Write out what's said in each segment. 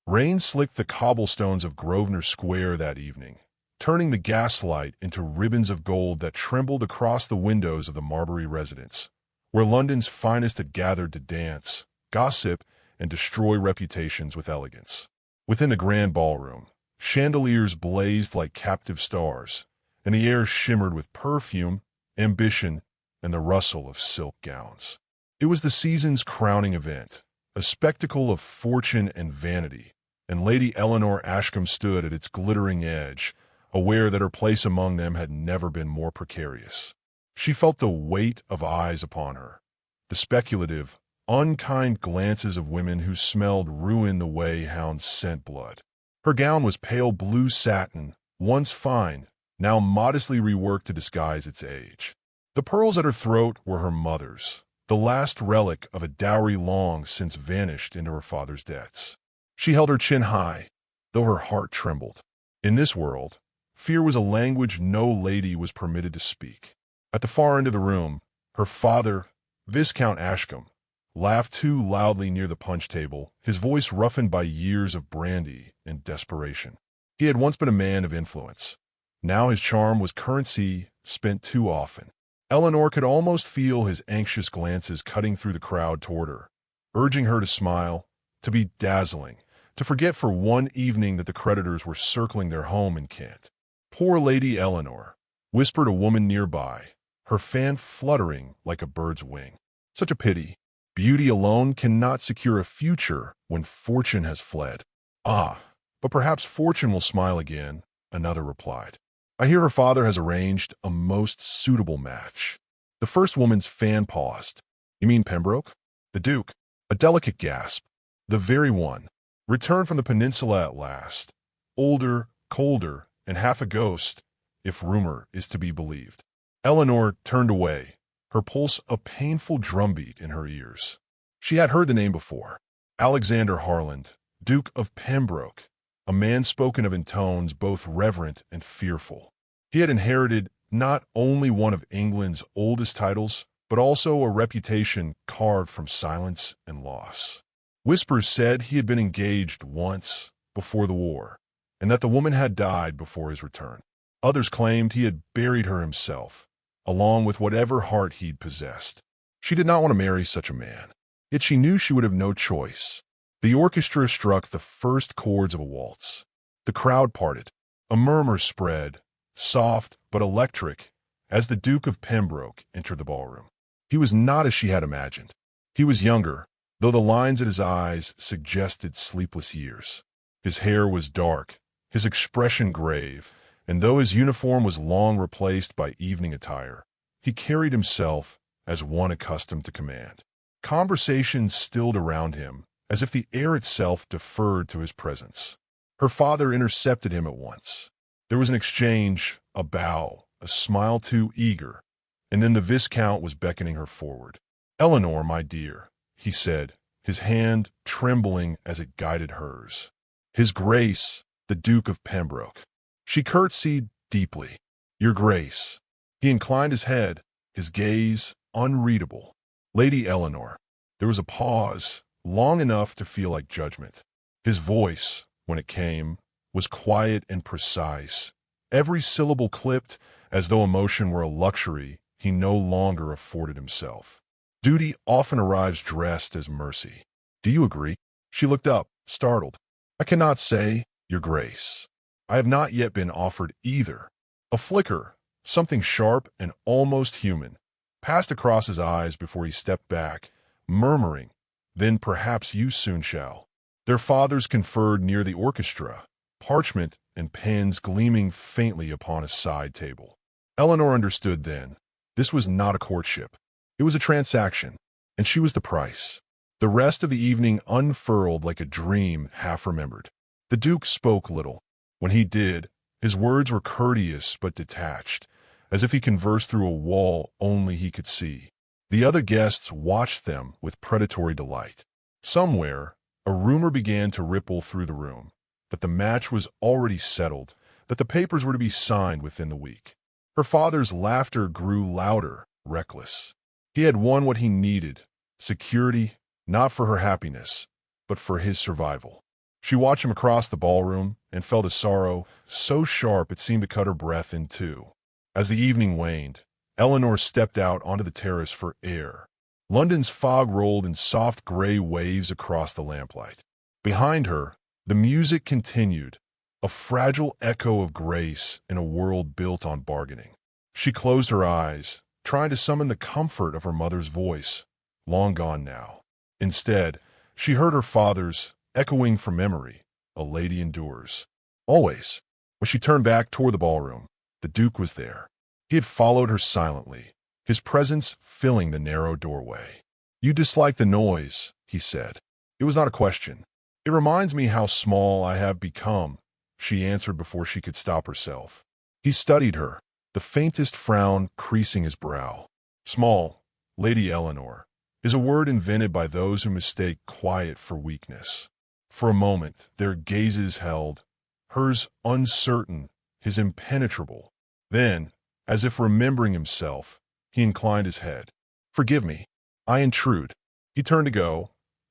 Rain slicked the cobblestones of Grosvenor Square that evening, turning the gaslight into ribbons of gold that trembled across the windows of the Marbury residence, where London's finest had gathered to dance, gossip, and destroy reputations with elegance. Within the grand ballroom, chandeliers blazed like captive stars, and the air shimmered with perfume, ambition, and the rustle of silk gowns. It was the season's crowning event, a spectacle of fortune and vanity, and Lady Eleanor Ashcombe stood at its glittering edge, aware that her place among them had never been more precarious. She felt the weight of eyes upon her, the speculative, unkind glances of women who smelled ruin the way hounds scent blood. Her gown was pale blue satin, once fine, now modestly reworked to disguise its age. The pearls at her throat were her mother's, the last relic of a dowry long since vanished into her father's debts. She held her chin high, though her heart trembled. In this world, fear was a language no lady was permitted to speak. At the far end of the room, her father, Viscount Ashcombe, laughed too loudly near the punch table, his voice roughened by years of brandy and desperation. He had once been a man of influence. Now his charm was currency spent too often. Eleanor could almost feel his anxious glances cutting through the crowd toward her, urging her to smile, to be dazzling, to forget for one evening that the creditors were circling their home in Kent. "Poor Lady Eleanor," whispered a woman nearby, her fan fluttering like a bird's wing. "Such a pity. Beauty alone cannot secure a future when fortune has fled." "Ah, but perhaps fortune will smile again," another replied. "I hear her father has arranged a most suitable match." The first woman's fan paused. "You mean Pembroke?" "The Duke." A delicate gasp. "The very one. Returned from the peninsula at last. Older, colder, and half a ghost, if rumor is to be believed." Eleanor turned away, her pulse a painful drumbeat in her ears. She had heard the name before. Alexander Harland, Duke of Pembroke, a man spoken of in tones both reverent and fearful. He had inherited not only one of England's oldest titles, but also a reputation carved from silence and loss. Whispers said he had been engaged once before the war, and that the woman had died before his return. Others claimed he had buried her himself, along with whatever heart he'd possessed. She did not want to marry such a man, yet she knew she would have no choice. The orchestra struck the first chords of a waltz. The crowd parted. A murmur spread, soft but electric, as the Duke of Pembroke entered the ballroom. He was not as she had imagined. He was younger, though the lines at his eyes suggested sleepless years. His hair was dark, his expression grave, and though his uniform was long replaced by evening attire, he carried himself as one accustomed to command. Conversation stilled around him, as if the air itself deferred to his presence. Her father intercepted him at once. There was an exchange, a bow, a smile too eager, and then the Viscount was beckoning her forward. "Eleanor, my dear," he said, his hand trembling as it guided hers. "His Grace, the Duke of Pembroke." She curtsied deeply. "Your Grace." He inclined his head, his gaze unreadable. "Lady Eleanor." There was a pause, long enough to feel like judgment. His voice, when it came, was quiet and precise, every syllable clipped as though emotion were a luxury he no longer afforded himself. Duty often arrives dressed as mercy. "Do you agree?" She looked up, startled. "I cannot say, Your Grace. I have not yet been offered either." A flicker, something sharp and almost human, passed across his eyes before he stepped back, murmuring, "Then perhaps you soon shall." Their fathers conferred near the orchestra, parchment and pens gleaming faintly upon a side table. Eleanor understood then. This was not a courtship. It was a transaction, and she was the price. The rest of the evening unfurled like a dream half remembered. The Duke spoke little. When he did, his words were courteous but detached, as if he conversed through a wall only he could see. The other guests watched them with predatory delight. Somewhere, a rumor began to ripple through the room, that the match was already settled, that the papers were to be signed within the week. Her father's laughter grew louder, reckless. He had won what he needed, security, not for her happiness, but for his survival. She watched him across the ballroom and felt a sorrow so sharp it seemed to cut her breath in two. As the evening waned, Eleanor stepped out onto the terrace for air. London's fog rolled in soft gray waves across the lamplight. Behind her, the music continued, a fragile echo of grace in a world built on bargaining. She closed her eyes, trying to summon the comfort of her mother's voice, long gone now. Instead, she heard her father's, echoing from memory, "A lady endures." Always. When she turned back toward the ballroom, the Duke was there. He had followed her silently, his presence filling the narrow doorway. "You dislike the noise," he said. It was not a question. "It reminds me how small I have become," she answered before she could stop herself. He studied her, the faintest frown creasing his brow. "Small, Lady Eleanor, is a word invented by those who mistake quiet for weakness." For a moment, their gazes held, hers uncertain, his impenetrable. Then, as if remembering himself, he inclined his head. "Forgive me, I intrude." He turned to go,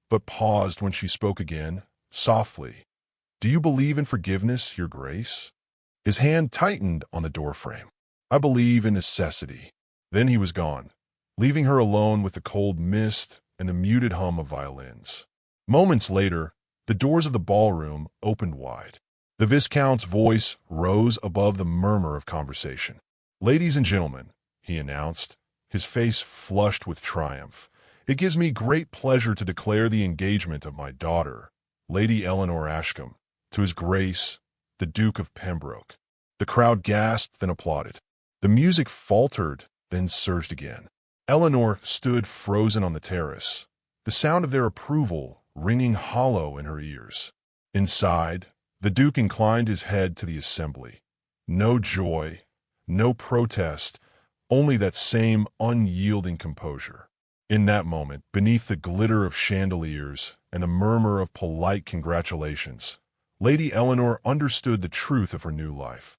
but paused when she spoke again, softly. "Do you believe in forgiveness, Your Grace?" His hand tightened on the doorframe. "I believe in necessity." Then he was gone, leaving her alone with the cold mist and the muted hum of violins. Moments later, the doors of the ballroom opened wide. The viscount's voice rose above the murmur of conversation. "Ladies and gentlemen," he announced, his face flushed with triumph, "it gives me great pleasure to declare the engagement of my daughter, Lady Eleanor Ashcombe, to His Grace, the Duke of Pembroke." The crowd gasped, then applauded. The music faltered, then surged again. Eleanor stood frozen on the terrace, the sound of their approval ringing hollow in her ears. Inside, the Duke inclined his head to the assembly. No joy, no protest, only that same unyielding composure. In that moment, beneath the glitter of chandeliers and the murmur of polite congratulations, Lady Eleanor understood the truth of her new life,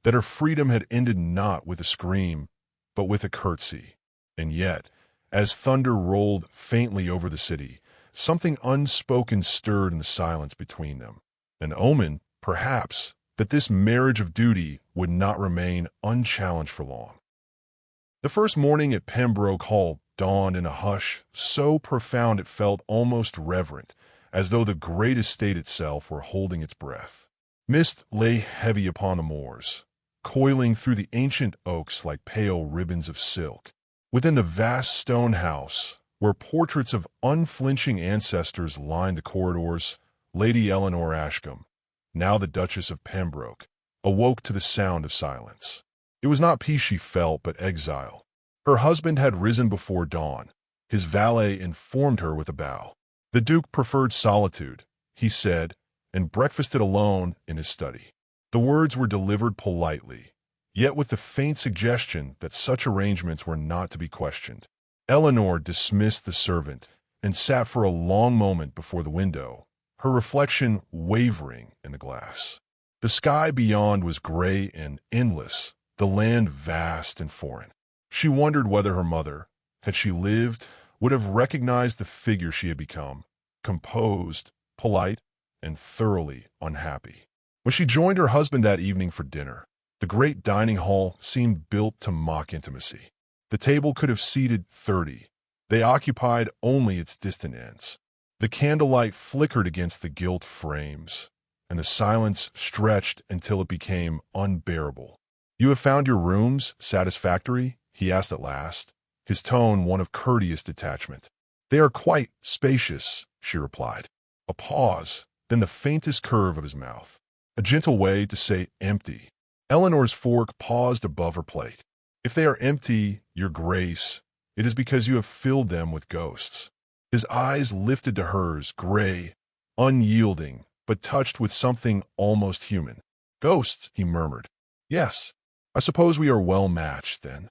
that her freedom had ended not with a scream, but with a curtsy. And yet, as thunder rolled faintly over the city, something unspoken stirred in the silence between them. An omen, perhaps, that this marriage of duty would not remain unchallenged for long. The first morning at Pembroke Hall dawned in a hush so profound it felt almost reverent, as though the great estate itself were holding its breath. Mist lay heavy upon the moors, coiling through the ancient oaks like pale ribbons of silk. Within the vast stone house, where portraits of unflinching ancestors lined the corridors, Lady Eleanor Ashcombe, now the Duchess of Pembroke, awoke to the sound of silence. It was not peace she felt, but exile. Her husband had risen before dawn. His valet informed her with a bow. The Duke preferred solitude, he said, and breakfasted alone in his study. The words were delivered politely, yet with the faint suggestion that such arrangements were not to be questioned. Eleanor dismissed the servant and sat for a long moment before the window, her reflection wavering in the glass. The sky beyond was gray and endless, the land vast and foreign. She wondered whether her mother, had she lived, would have recognized the figure she had become, composed, polite, and thoroughly unhappy. When she joined her husband that evening for dinner, the great dining hall seemed built to mock intimacy. The table could have seated 30. They occupied only its distant ends. The candlelight flickered against the gilt frames, and the silence stretched until it became unbearable. "You have found your rooms satisfactory?" he asked at last, his tone one of courteous detachment. "They are quite spacious," she replied. A pause, then the faintest curve of his mouth. A gentle way to say empty. Eleanor's fork paused above her plate. "If they are empty, Your Grace, it is because you have filled them with ghosts." His eyes lifted to hers, gray, unyielding, but touched with something almost human. "Ghosts," he murmured. "Yes, I suppose we are well matched, then."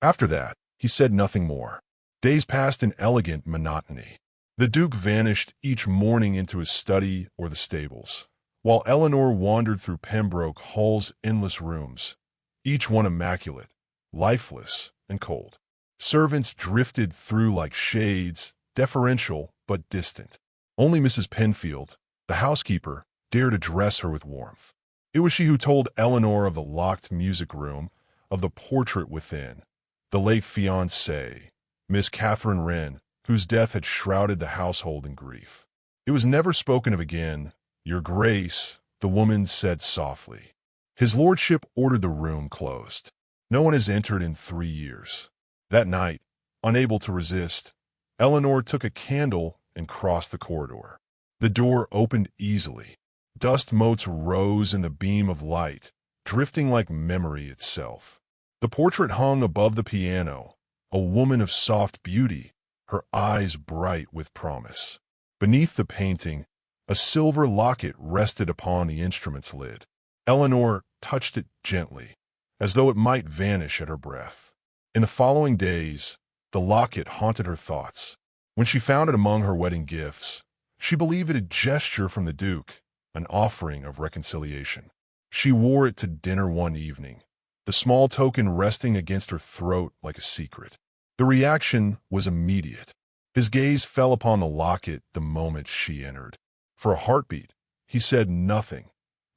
After that, he said nothing more. Days passed in elegant monotony. The Duke vanished each morning into his study or the stables, while Eleanor wandered through Pembroke Hall's endless rooms, each one immaculate, lifeless, and cold. Servants drifted through like shades, deferential but distant. Only Mrs. Penfield, The housekeeper dared address her with warmth. It was she who told Eleanor of the locked music room, of the portrait within, the late fiancée, Miss Catherine Wren, whose death had shrouded the household in grief. It was never spoken of again. "Your Grace," the woman said softly. His lordship ordered the room closed. "No one has entered in 3 years." That night, unable to resist, Eleanor took a candle and crossed the corridor. The door opened easily. Dust motes rose in the beam of light, drifting like memory itself. The portrait hung above the piano, a woman of soft beauty, her eyes bright with promise. Beneath the painting, a silver locket rested upon the instrument's lid. Eleanor touched it gently, as though it might vanish at her breath. In the following days, the locket haunted her thoughts. When she found it among her wedding gifts, she believed it a gesture from the Duke, an offering of reconciliation. She wore it to dinner one evening, the small token resting against her throat like a secret. The reaction was immediate. His gaze fell upon the locket the moment she entered. For a heartbeat, he said nothing.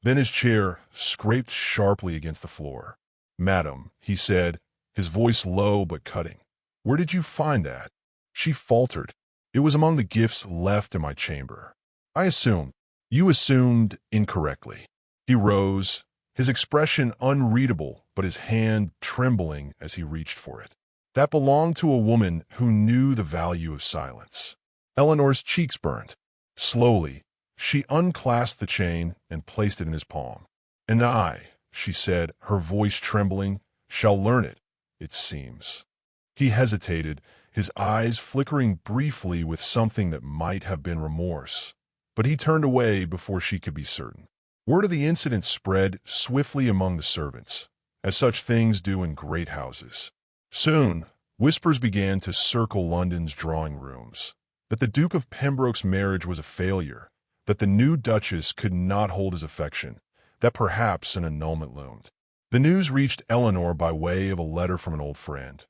Then his chair scraped sharply against the floor. "Madam," he said, his voice low but cutting, "where did you find that?" She faltered. "It was among the gifts left in my chamber." "I assumed." "You assumed incorrectly." He rose, his expression unreadable but his hand trembling as he reached for it. "That belonged to a woman who knew the value of silence." Eleanor's cheeks burned. Slowly, she unclasped the chain and placed it in his palm. "And I," she said, her voice trembling, "shall learn it, it seems." He hesitated, his eyes flickering briefly with something that might have been remorse. But he turned away before she could be certain. Word of the incident spread swiftly among the servants, as such things do in great houses. Soon, whispers began to circle London's drawing rooms, that the Duke of Pembroke's marriage was a failure, that the new Duchess could not hold his affection, that perhaps an annulment loomed. The news reached Eleanor by way of a letter from an old friend,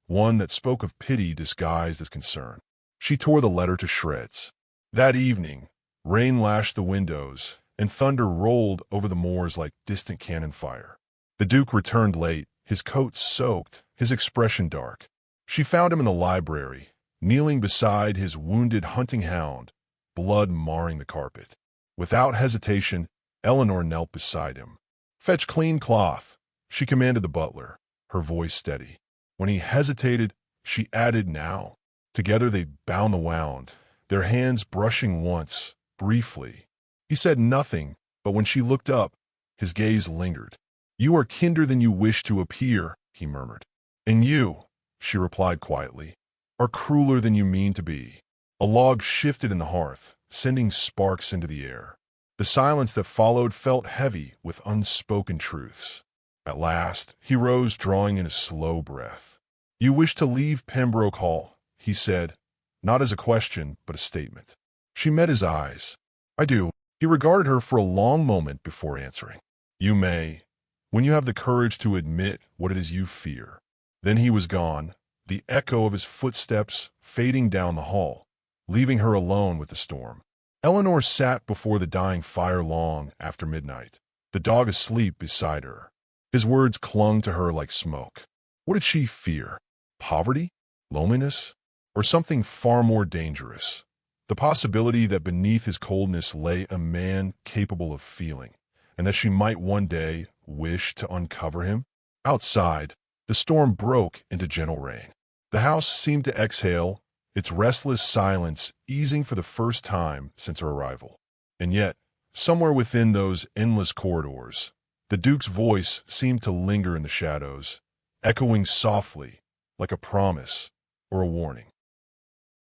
one that spoke of pity disguised as concern. She tore the letter to shreds. That evening, rain lashed the windows, and thunder rolled over the moors like distant cannon fire. The Duke returned late, his coat soaked, his expression dark. She found him in the library, kneeling beside his wounded hunting hound, blood marring the carpet. Without hesitation, Eleanor knelt beside him. "Fetch clean cloth," she commanded the butler, her voice steady. When he hesitated, she added, "Now." Together they bound the wound, their hands brushing once, briefly. He said nothing, but when she looked up, his gaze lingered. "You are kinder than you wish to appear," he murmured. "And you," she replied quietly, "are crueler than you mean to be." A log shifted in the hearth, sending sparks into the air. The silence that followed felt heavy with unspoken truths. At last, he rose, drawing in a slow breath. "You wish to leave Pembroke Hall," he said, not as a question, but a statement. She met his eyes. "I do." He regarded her for a long moment before answering. "You may, when you have the courage to admit what it is you fear." Then he was gone, the echo of his footsteps fading down the hall, leaving her alone with the storm. Eleanor sat before the dying fire long after midnight, the dog asleep beside her. His words clung to her like smoke. What did she fear? Poverty? Loneliness? Or something far more dangerous? The possibility that beneath his coldness lay a man capable of feeling, and that she might one day wish to uncover him? Outside, the storm broke into gentle rain. The house seemed to exhale, its restless silence easing for the first time since her arrival. And yet, somewhere within those endless corridors, the Duke's voice seemed to linger in the shadows, echoing softly, like a promise or a warning.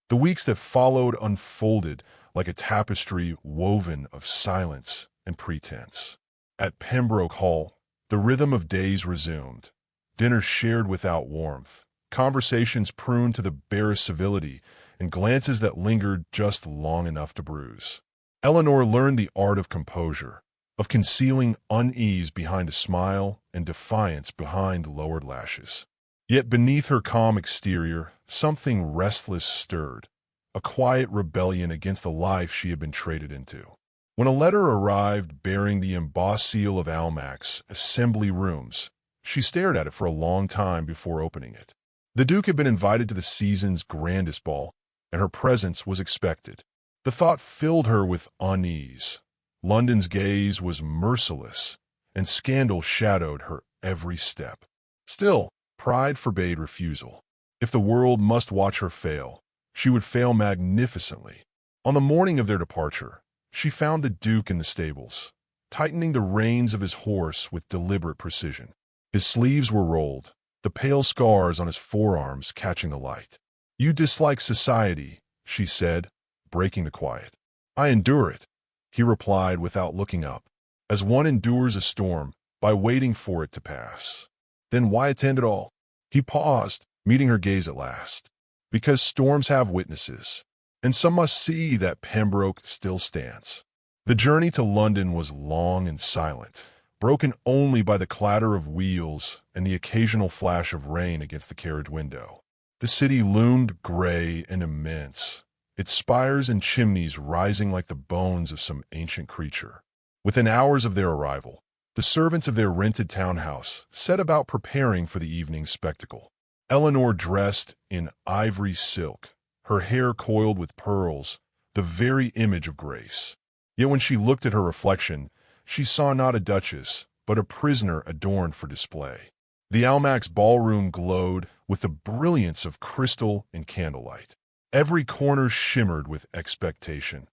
The weeks that followed unfolded like a tapestry woven of silence and pretense. At Pembroke Hall, the rhythm of days resumed, dinners shared without warmth, conversations pruned to the barest civility, and glances that lingered just long enough to bruise. Eleanor learned the art of composure, of concealing unease behind a smile and defiance behind lowered lashes. Yet beneath her calm exterior, something restless stirred, a quiet rebellion against the life she had been traded into. When a letter arrived bearing the embossed seal of Almac's Assembly Rooms, she stared at it for a long time before opening it. The Duke had been invited to the season's grandest ball, and her presence was expected. The thought filled her with unease. London's gaze was merciless, and scandal shadowed her every step. Still, pride forbade refusal. If the world must watch her fail, she would fail magnificently. On the morning of their departure, she found the Duke in the stables, tightening the reins of his horse with deliberate precision. His sleeves were rolled, the pale scars on his forearms catching the light. "You dislike society," she said, breaking the quiet. "I endure it," he replied without looking up, as one endures a storm by waiting for it to pass. "Then why attend at all?" He paused, meeting her gaze at last. "Because storms have witnesses, and some must see that Pembroke still stands." The journey to London was long and silent, broken only by the clatter of wheels and the occasional flash of rain against the carriage window. The city loomed gray and immense, its spires and chimneys rising like the bones of some ancient creature. Within hours of their arrival, the servants of their rented townhouse set about preparing for the evening's spectacle. Eleanor dressed in ivory silk, her hair coiled with pearls, the very image of grace. Yet when she looked at her reflection, she saw not a duchess, but a prisoner adorned for display. The Almac's ballroom glowed with the brilliance of crystal and candlelight. Every corner shimmered with expectation.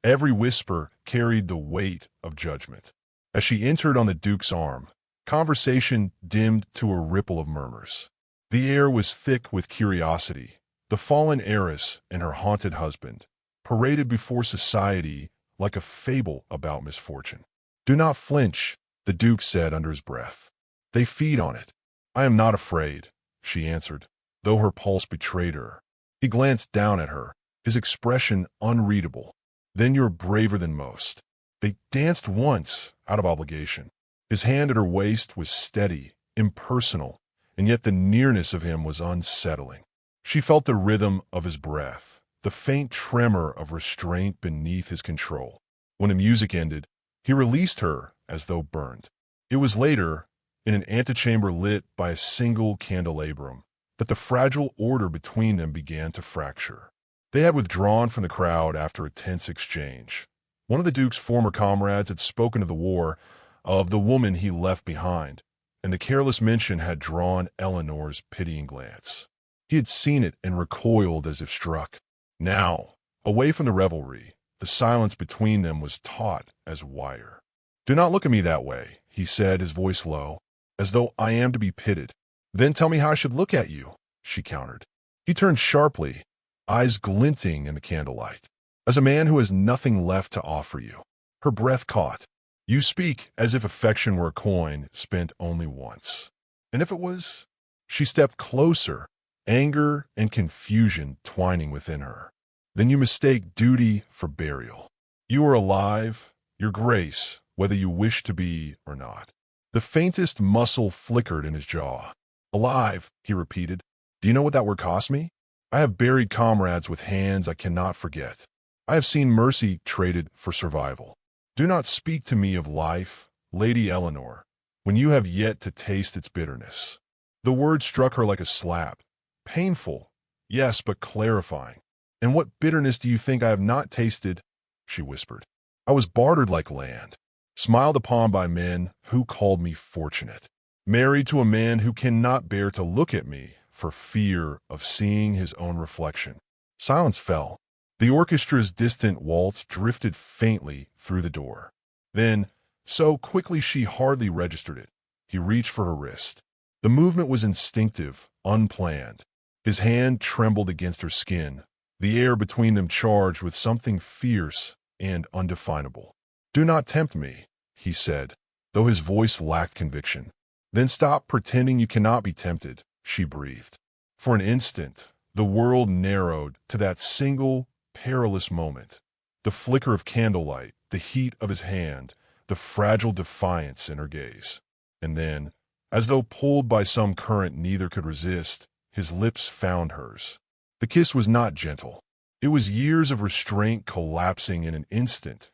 Every whisper carried the weight of judgment. As she entered on the Duke's arm, conversation dimmed to a ripple of murmurs. The air was thick with curiosity. The fallen heiress and her haunted husband, paraded before society like a fable about misfortune. "Do not flinch," the Duke said under his breath. "They feed on it." "I am not afraid," she answered, though her pulse betrayed her. He glanced down at her, his expression unreadable. "Then you're braver than most." They danced once, out of obligation. His hand at her waist was steady, impersonal, and yet the nearness of him was unsettling. She felt the rhythm of his breath, the faint tremor of restraint beneath his control. When the music ended, he released her as though burned. It was later, in an antechamber lit by a single candelabrum, that the fragile order between them began to fracture. They had withdrawn from the crowd after a tense exchange. One of the Duke's former comrades had spoken of the war, of the woman he left behind, and the careless mention had drawn Eleanor's pitying glance. He had seen it and recoiled as if struck. Now, away from the revelry, the silence between them was taut as wire. "Do not look at me that way," he said, his voice low, "as though I am to be pitied." "Then tell me how I should look at you," she countered. He turned sharply, eyes glinting in the candlelight. "As a man who has nothing left to offer you." Her breath caught. "You speak as if affection were a coin spent only once." "And if it was?" She stepped closer, anger and confusion twining within her. "Then you mistake duty for burial. You are alive, your grace, whether you wish to be or not." The faintest muscle flickered in his jaw. "Alive," he repeated. "Do you know what that word cost me? I have buried comrades with hands I cannot forget. I have seen mercy traded for survival. Do not speak to me of life, Lady Eleanor, when you have yet to taste its bitterness." The word struck her like a slap. Painful, yes, but clarifying. "And what bitterness do you think I have not tasted?" she whispered. "I was bartered like land, smiled upon by men who called me fortunate, married to a man who cannot bear to look at me for fear of seeing his own reflection." Silence fell. The orchestra's distant waltz drifted faintly through the door. Then, so quickly she hardly registered it, he reached for her wrist. The movement was instinctive, unplanned. His hand trembled against her skin, the air between them charged with something fierce and undefinable. "Do not tempt me," he said, though his voice lacked conviction. "Then stop pretending you cannot be tempted," she breathed. For an instant, the world narrowed to that single, perilous moment. The flicker of candlelight, the heat of his hand, the fragile defiance in her gaze. And then, as though pulled by some current neither could resist, his lips found hers. The kiss was not gentle. It was years of restraint collapsing in an instant,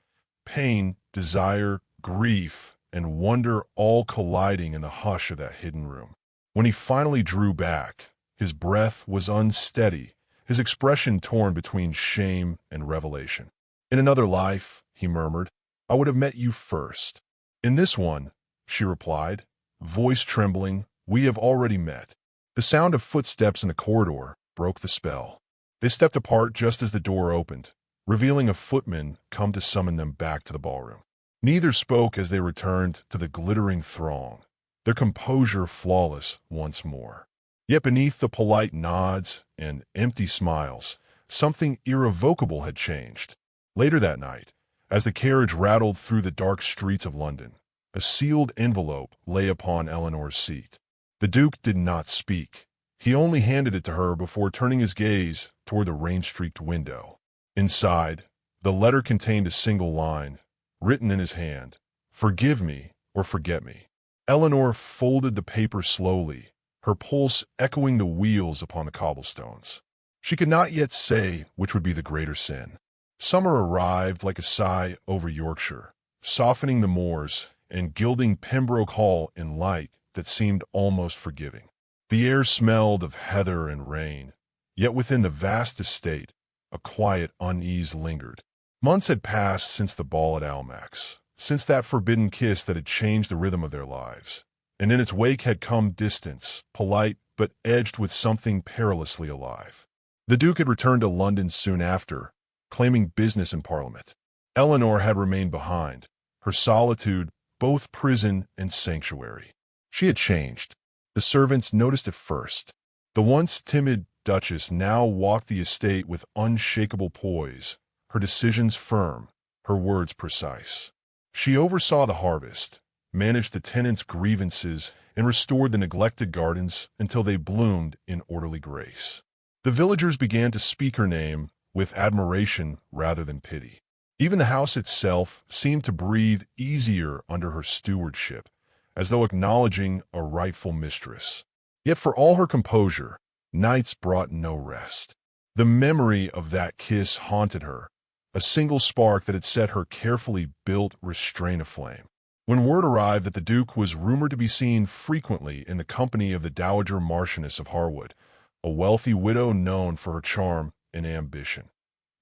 pain, desire, grief, and wonder all colliding in the hush of that hidden room. When he finally drew back, his breath was unsteady, his expression torn between shame and revelation. "In another life," he murmured, "I would have met you first." "In this one," she replied, voice trembling, "we have already met." The sound of footsteps in the corridor broke the spell. They stepped apart just as the door opened, revealing a footman come to summon them back to the ballroom. Neither spoke as they returned to the glittering throng, their composure flawless once more. Yet beneath the polite nods and empty smiles, something irrevocable had changed. Later that night, as the carriage rattled through the dark streets of London, a sealed envelope lay upon Eleanor's seat. The Duke did not speak. He only handed it to her before turning his gaze toward the rain-streaked window. Inside, the letter contained a single line, written in his hand, "Forgive me or forget me." Eleanor folded the paper slowly, her pulse echoing the wheels upon the cobblestones. She could not yet say which would be the greater sin. Summer arrived like a sigh over Yorkshire, softening the moors and gilding Pembroke Hall in light that seemed almost forgiving. The air smelled of heather and rain, yet within the vast estate, a quiet unease lingered. Months had passed since the ball at Almack's, since that forbidden kiss that had changed the rhythm of their lives, and in its wake had come distance, polite but edged with something perilously alive. The Duke had returned to London soon after, claiming business in Parliament. Eleanor had remained behind, her solitude both prison and sanctuary. She had changed. The servants noticed it first. The once timid Duchess now walked the estate with unshakable poise, her decisions firm, her words precise. She oversaw the harvest, managed the tenants' grievances, and restored the neglected gardens until they bloomed in orderly grace. The villagers began to speak her name with admiration rather than pity. Even the house itself seemed to breathe easier under her stewardship, as though acknowledging a rightful mistress. Yet for all her composure, nights brought no rest. The memory of that kiss haunted her, a single spark that had set her carefully built restraint aflame. When word arrived that the Duke was rumored to be seen frequently in the company of the Dowager Marchioness of Harwood, a wealthy widow known for her charm and ambition,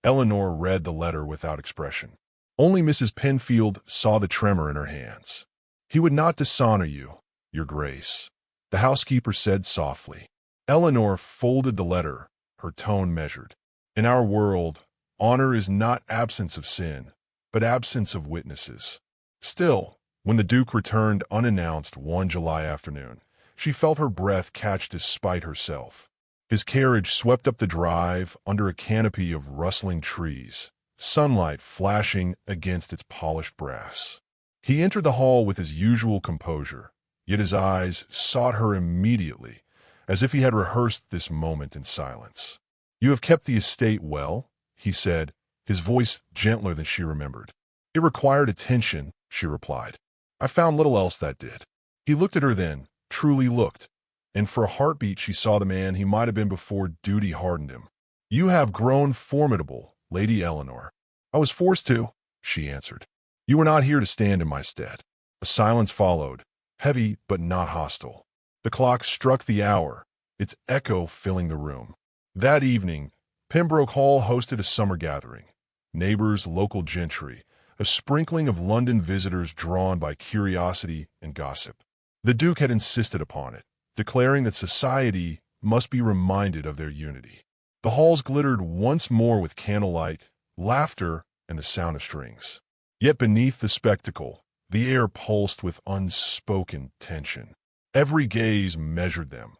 Eleanor read the letter without expression. Only Mrs. Penfield saw the tremor in her hands. "He would not dishonor you, Your Grace," the housekeeper said softly. Eleanor folded the letter, her tone measured. "In our world, honor is not absence of sin, but absence of witnesses." Still, when the Duke returned unannounced one July afternoon, she felt her breath catch despite herself. His carriage swept up the drive under a canopy of rustling trees, sunlight flashing against its polished brass. He entered the hall with his usual composure, yet his eyes sought her immediately, as if he had rehearsed this moment in silence. "You have kept the estate well," he said, his voice gentler than she remembered. "It required attention," she replied. "I found little else that did." He looked at her then, truly looked, and for a heartbeat she saw the man he might have been before duty hardened him. "You have grown formidable, Lady Eleanor." "I was forced to," she answered. "You were not here to stand in my stead." A silence followed, heavy but not hostile. The clock struck the hour, its echo filling the room. That evening, Pembroke Hall hosted a summer gathering. Neighbors, local gentry, a sprinkling of London visitors drawn by curiosity and gossip. The Duke had insisted upon it, declaring that society must be reminded of their unity. The halls glittered once more with candlelight, laughter, and the sound of strings. Yet beneath the spectacle, the air pulsed with unspoken tension. Every gaze measured them,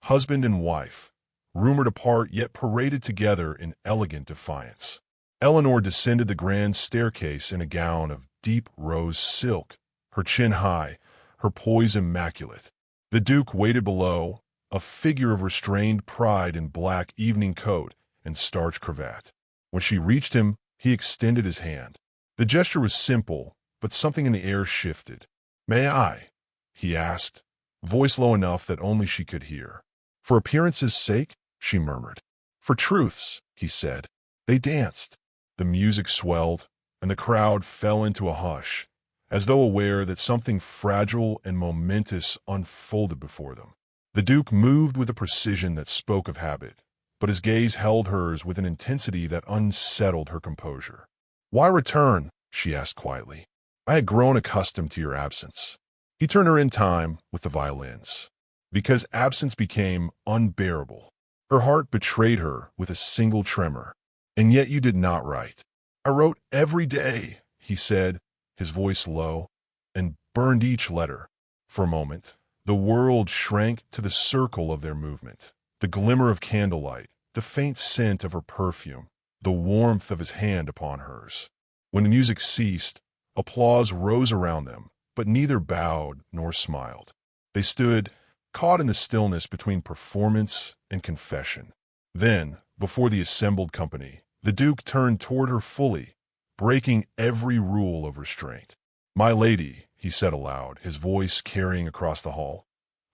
husband and wife, rumored apart yet paraded together in elegant defiance. Eleanor descended the grand staircase in a gown of deep rose silk, her chin high, her poise immaculate. The Duke waited below, a figure of restrained pride in black evening coat and starched cravat. When she reached him, he extended his hand. The gesture was simple, but something in the air shifted. "May I?" he asked, voice low enough that only she could hear. "For appearance's sake?" she murmured. "For truth's," he said. They danced. The music swelled, and the crowd fell into a hush, as though aware that something fragile and momentous unfolded before them. The Duke moved with a precision that spoke of habit, but his gaze held hers with an intensity that unsettled her composure. "Why return?" she asked quietly. "I had grown accustomed to your absence." He turned her in time with the violins. "Because absence became unbearable." Her heart betrayed her with a single tremor. "And yet you did not write." "I wrote every day," he said, his voice low, "and burned each letter." For a moment, the world shrank to the circle of their movement, the glimmer of candlelight, the faint scent of her perfume, the warmth of his hand upon hers. When the music ceased, applause rose around them, but neither bowed nor smiled. They stood, caught in the stillness between performance and confession. Then, before the assembled company, the Duke turned toward her fully, breaking every rule of restraint. "My lady," he said aloud, his voice carrying across the hall,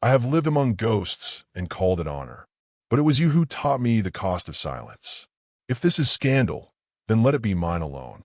"I have lived among ghosts and called it honor, but it was you who taught me the cost of silence. If this is scandal, then let it be mine alone."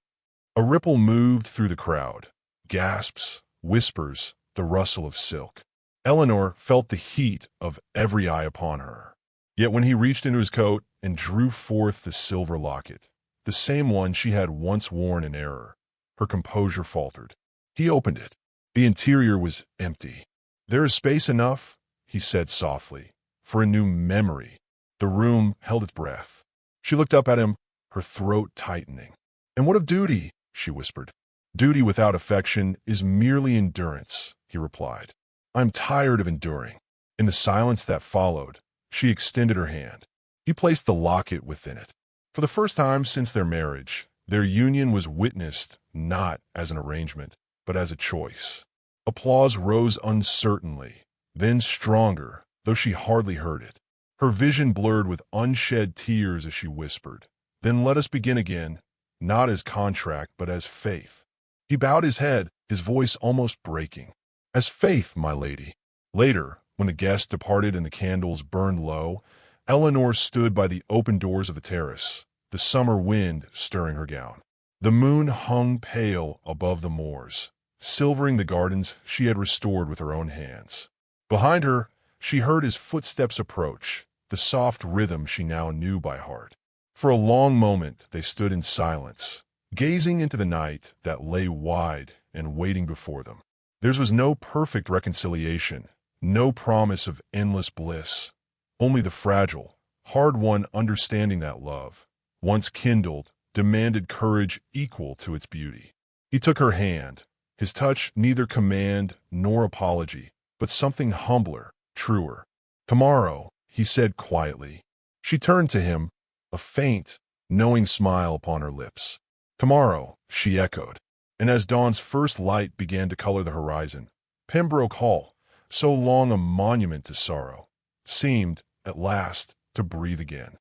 A ripple moved through the crowd. Gasps, whispers, the rustle of silk. Eleanor felt the heat of every eye upon her. Yet when he reached into his coat and drew forth the silver locket, the same one she had once worn in error, her composure faltered. He opened it. The interior was empty. "There is space enough," he said softly, "for a new memory." The room held its breath. She looked up at him, her throat tightening. "And what of duty?" she whispered. "Duty without affection is merely endurance," he replied. "I'm tired of enduring." In the silence that followed, she extended her hand. He placed the locket within it. For the first time since their marriage, their union was witnessed not as an arrangement, but as a choice. Applause rose uncertainly, then stronger, though she hardly heard it. Her vision blurred with unshed tears as she whispered, "Then let us begin again, not as contract, but as faith." He bowed his head, his voice almost breaking. "As faith, my lady." Later, when the guests departed and the candles burned low, Eleanor stood by the open doors of the terrace, the summer wind stirring her gown. The moon hung pale above the moors, silvering the gardens she had restored with her own hands. Behind her, she heard his footsteps approach, the soft rhythm she now knew by heart. For a long moment they stood in silence, gazing into the night that lay wide and waiting before them. Theirs was no perfect reconciliation, no promise of endless bliss, only the fragile, hard-won understanding that love, once kindled, demanded courage equal to its beauty. He took her hand, his touch neither command nor apology, but something humbler, truer. "Tomorrow," he said quietly. She turned to him, a faint, knowing smile upon her lips. "Tomorrow," she echoed. And as dawn's first light began to color the horizon, Pembroke Hall, so long a monument to sorrow, seemed, at last, to breathe again.